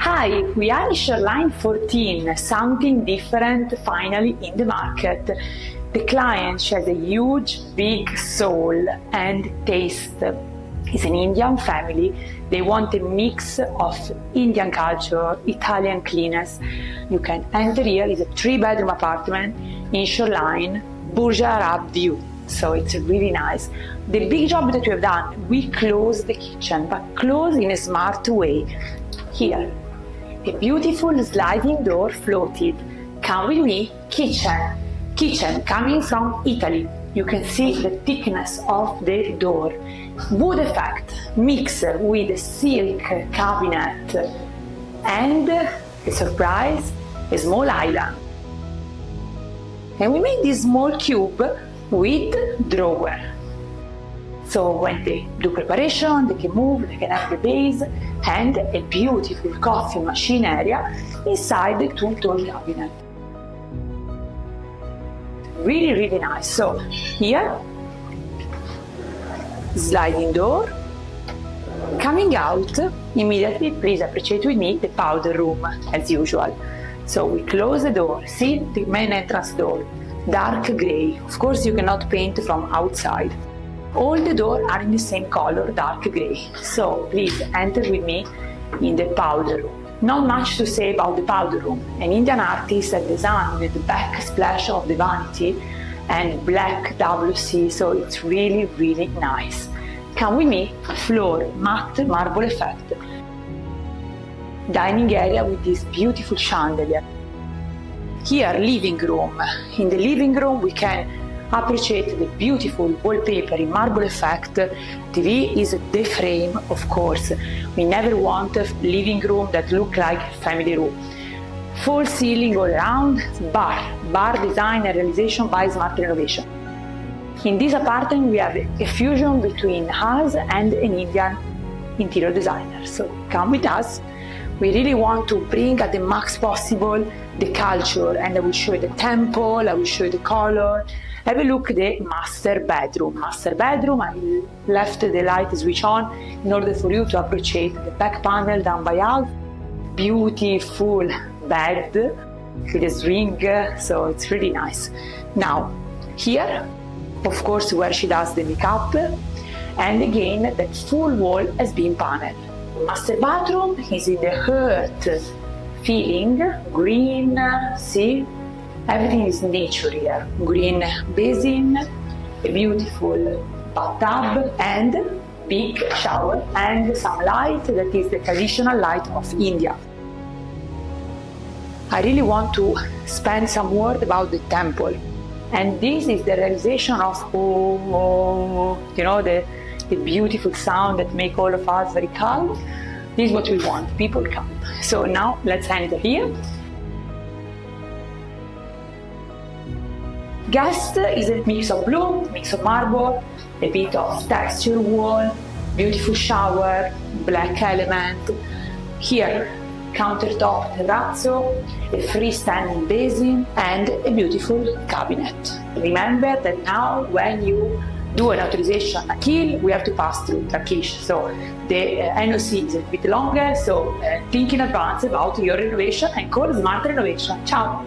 Hi, we are in Shoreline 14, something different finally in the market. The client has a huge, big soul and taste. It's an Indian family. They want a mix of Indian culture, Italian cleanness. You can enter here. It's a 3-bedroom apartment in Shoreline, Burj Al Arab view. So it's really nice. The big job that we have done, we closed the kitchen, but closed in a smart way. Here, a beautiful sliding door floated. Come with me, kitchen. Kitchen coming from Italy. You can see the thickness of the door. Wood effect mixed with a silk cabinet and a surprise, a small island. And we made this small cube with drawer. So when they do preparation, they can move, they can have the base and a beautiful coffee machine area inside the two tall cabinet. Really, really nice. So here, sliding door. Coming out, immediately, please appreciate with me the powder room as usual. So we close the door, see the main entrance door, dark gray. Of course, you cannot paint from outside. All the doors are in the same color, dark gray. So please enter with me in the powder room. Not much to say about the powder room. An Indian artist has designed with the backsplash of the vanity and black WC, so it's really, really nice. Come with me, floor, matte marble effect. Dining area with this beautiful chandelier. Here, living room. In the living room, we can appreciate the beautiful wallpaper in marble effect. TV is the frame, of course. We never want a living room that look like a family room. Full ceiling all around, bar design and realization by Smart Renovation. In this apartment we have a fusion between us and an Indian interior designer. So come with us. We really want to bring at the max possible the culture, and I will show you the temple, I will show you the color. Have a look at the master bedroom. Master bedroom, I left the light switch on in order for you to appreciate the back panel down by half. Beautiful bed with a swing, so it's really nice. Now, here, of course, where she does the makeup, and again, that full wall has been paneled. Master bathroom is in the earth feeling, green, see? Everything is nature here. Green basin, a beautiful bathtub, and big shower, and some light that is the traditional light of India. I really want to spend some word about the temple. And this is the realization of, you know, the beautiful sound that make all of us very calm. This is what we want, people come. So now let's enter here. Guest is a mix of blue, mix of marble, a bit of texture wall, beautiful shower, black element. Here, countertop terrazzo, a freestanding basin, and a beautiful cabinet. Remember that now when you do an authorization Akil, we have to pass through Turkish. So the NOC is a bit longer, so think in advance about your renovation and call Smart Renovation. Ciao!